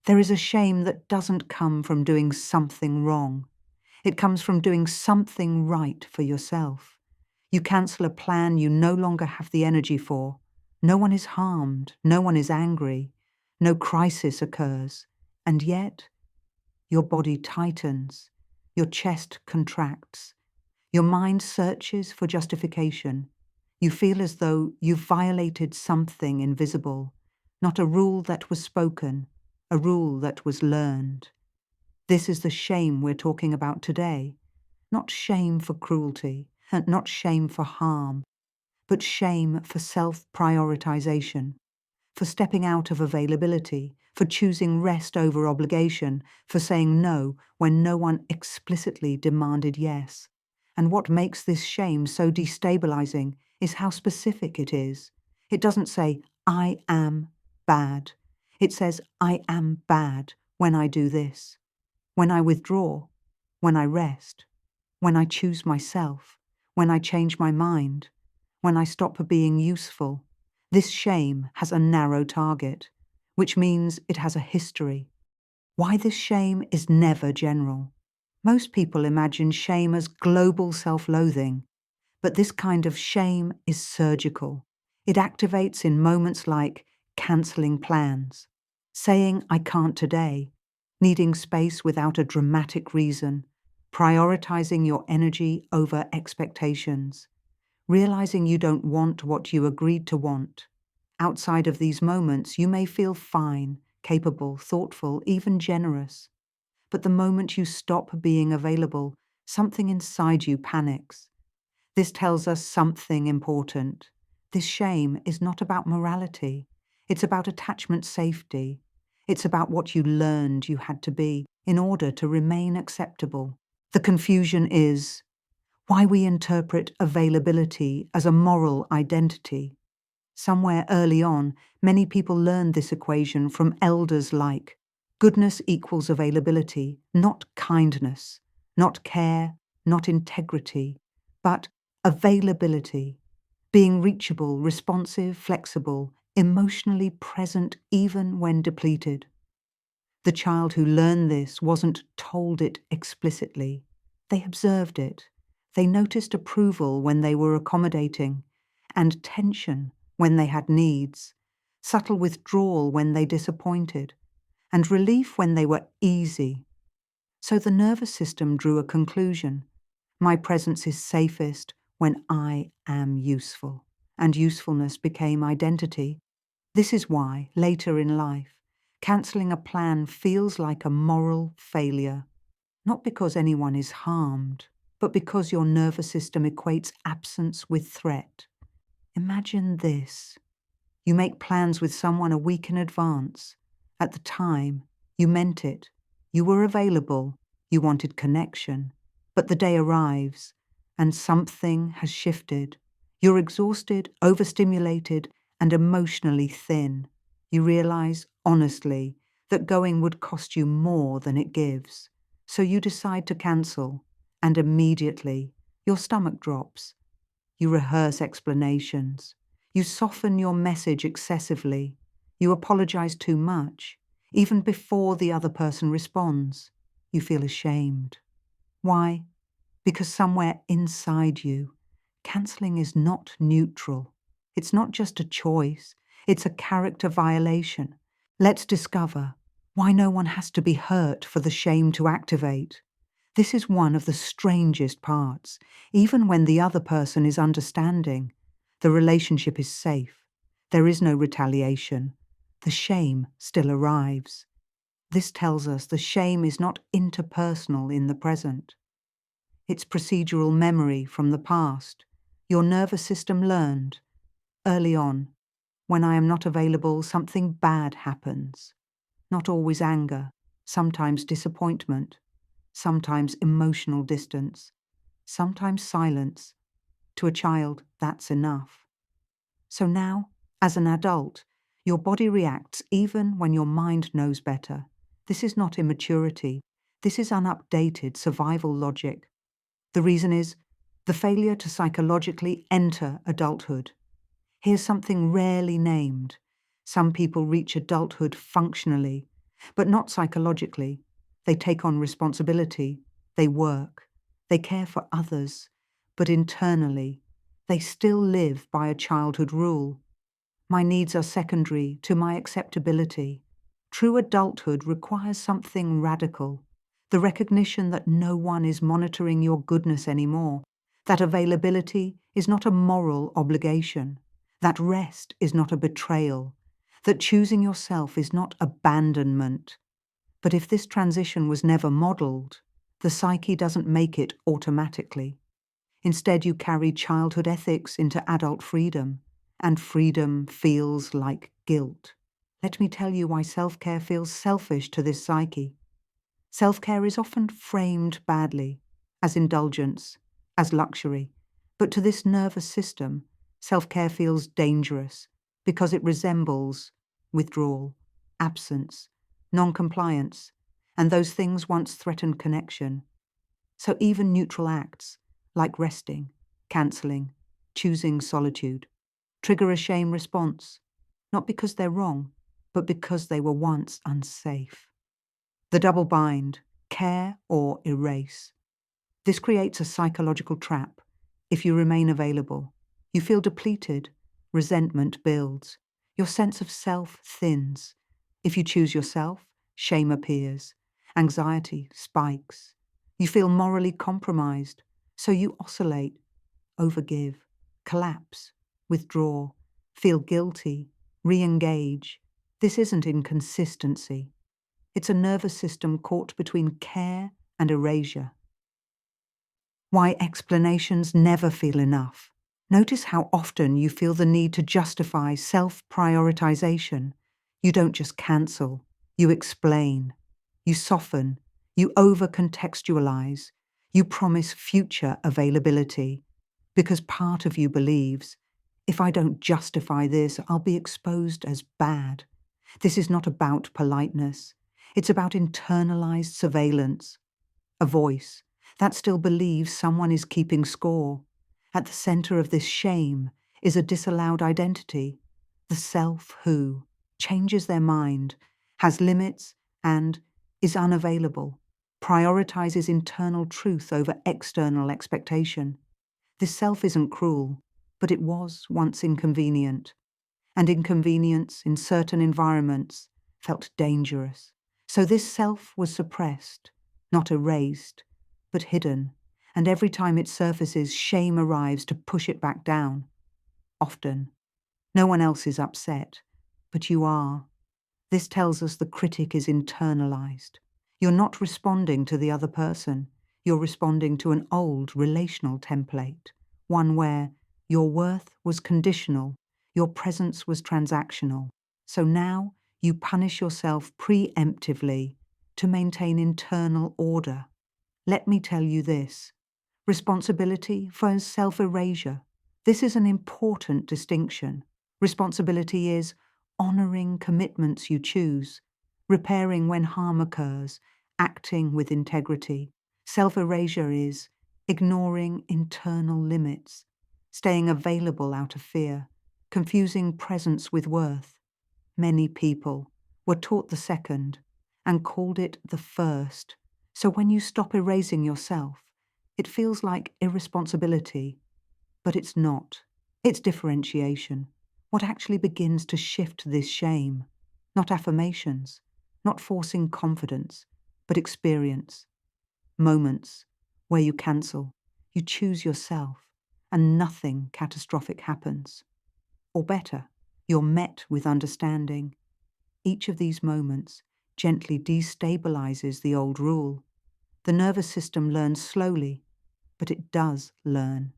There is a shame that doesn't come from doing something wrong. It comes from doing something right for yourself. You cancel a plan you no longer have the energy for. No one is harmed, no one is angry, no crisis occurs, and yet your body tightens, your chest contracts, your mind searches for justification. You feel as though you've violated something invisible, not a rule that was spoken, a rule that was learned. This is the shame we're talking about today. Not shame for cruelty, and not shame for harm, but shame for self-prioritization, for stepping out of availability, for choosing rest over obligation, for saying no when no one explicitly demanded yes. And what makes this shame so destabilizing is how specific it is. It doesn't say, I am bad. It says, I am bad when I do this, when I withdraw, when I rest, when I choose myself, when I change my mind, when I stop being useful. This shame has a narrow target, which means it has a history. Why this shame is never general. Most people imagine shame as global self-loathing, but this kind of shame is surgical. It activates in moments like cancelling plans, saying I can't today, needing space without a dramatic reason, prioritizing your energy over expectations, realizing you don't want what you agreed to want. Outside of these moments, you may feel fine, capable, thoughtful, even generous. But the moment you stop being available, something inside you panics. This tells us something important. This shame is not about morality. It's about attachment safety. It's about what you learned you had to be in order to remain acceptable. The confusion is why we interpret availability as a moral identity. Somewhere early on, many people learned this equation from elders like goodness equals availability, not kindness, not care, not integrity, but availability, being reachable, responsive, flexible, emotionally present even when depleted. The child who learned this wasn't told it explicitly. They observed it. They noticed approval when they were accommodating, and tension when they had needs, subtle withdrawal when they disappointed, and relief when they were easy. So the nervous system drew a conclusion. My presence is safest when I am useful, and usefulness became identity. This is why, later in life, cancelling a plan feels like a moral failure, not because anyone is harmed, but because your nervous system equates absence with threat. Imagine this. You make plans with someone a week in advance. At the time, you meant it. You were available. You wanted connection. But the day arrives, and something has shifted. You're exhausted, overstimulated, and emotionally thin. You realize, honestly, that going would cost you more than it gives. So you decide to cancel, and immediately, your stomach drops. You rehearse explanations. You soften your message excessively. You apologize too much, even before the other person responds. You feel ashamed. Why? Because somewhere inside you, cancelling is not neutral. It's not just a choice. It's a character violation. Let's discover why no one has to be hurt for the shame to activate. This is one of the strangest parts. Even when the other person is understanding, the relationship is safe. There is no retaliation. The shame still arrives. This tells us the shame is not interpersonal in the present. It's procedural memory from the past. Your nervous system learned. Early on, when I am not available, something bad happens. Not always anger, sometimes disappointment, sometimes emotional distance, sometimes silence. To a child, that's enough. So now, as an adult, your body reacts even when your mind knows better. This is not immaturity. This is unupdated survival logic. The reason is the failure to psychologically enter adulthood. Here's something rarely named. Some people reach adulthood functionally. but not psychologically. They take on responsibility, they work, they care for others, but internally, they still live by a childhood rule. My needs are secondary to my acceptability. True adulthood requires something radical, the recognition that no one is monitoring your goodness anymore, that availability is not a moral obligation, that rest is not a betrayal, that choosing yourself is not abandonment. But if this transition was never modeled, the psyche doesn't make it automatically. Instead, you carry childhood ethics into adult freedom, and freedom feels like guilt. Let me tell you why self-care feels selfish to this psyche. Self-care is often framed badly, as indulgence, as luxury, but to this nervous system, self-care feels dangerous because it resembles withdrawal, absence, non-compliance, and those things once threatened connection. So even neutral acts, like resting, cancelling, choosing solitude, trigger a shame response, not because they're wrong, but because they were once unsafe. The double bind, care or erase. This creates a psychological trap. If you remain available, you feel depleted, resentment builds, your sense of self thins. If you choose yourself, shame appears, anxiety spikes. You feel morally compromised, so you oscillate, overgive, collapse, withdraw, feel guilty, re-engage. This isn't inconsistency. It's a nervous system caught between care and erasure. Why explanations never feel enough. Notice how often you feel the need to justify self-prioritization. You don't just cancel, you explain, you soften, you over-contextualize, you promise future availability, because part of you believes, if I don't justify this, I'll be exposed as bad. This is not about politeness. It's about internalized surveillance. A voice that still believes someone is keeping score. At the center of this shame is a disallowed identity, the self who changes their mind, has limits, and is unavailable, prioritizes internal truth over external expectation. This self isn't cruel, but it was once inconvenient, and inconvenience in certain environments felt dangerous. So this self was suppressed, not erased, but hidden, and every time it surfaces, shame arrives to push it back down. Often, no one else is upset, but you are. This tells us the critic is internalized. You're not responding to the other person. You're responding to an old relational template, one where your worth was conditional, your presence was transactional. So now you punish yourself preemptively to maintain internal order. Let me tell you this. Responsibility for self-erasure. This is an important distinction. Responsibility is honoring commitments you choose, repairing when harm occurs, acting with integrity. Self-erasure is ignoring internal limits, staying available out of fear, confusing presence with worth. Many people were taught the second and called it the first. So when you stop erasing yourself, it feels like irresponsibility, but it's not. It's differentiation. What actually begins to shift this shame? Not affirmations, not forcing confidence, but experience. Moments where you cancel, you choose yourself, and nothing catastrophic happens. Or better, you're met with understanding. Each of these moments gently destabilizes the old rule. The nervous system learns slowly, but it does learn.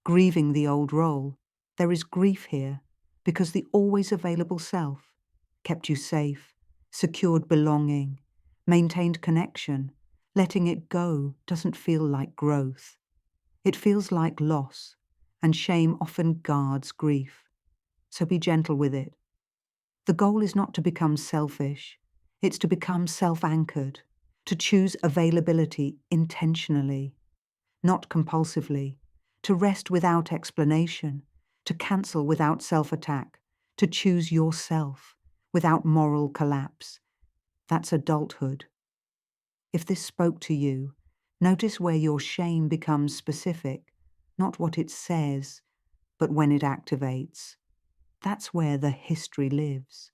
Grieving the old role, there is grief here because the always available self kept you safe, secured belonging, maintained connection. Letting it go doesn't feel like growth. It feels like loss, and shame often guards grief. So be gentle with it. The goal is not to become selfish, it's to become self-anchored, to choose availability intentionally, not compulsively, to rest without explanation, to cancel without self-attack, to choose yourself without moral collapse. That's adulthood. If this spoke to you, notice where your shame becomes specific, not what it says, but when it activates. That's where the history lives.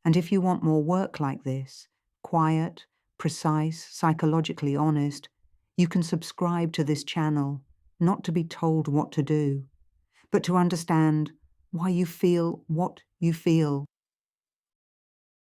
And if you want more work like this, quiet, precise, psychologically honest, you can subscribe to this channel, not to be told what to do, but to understand why you feel what you feel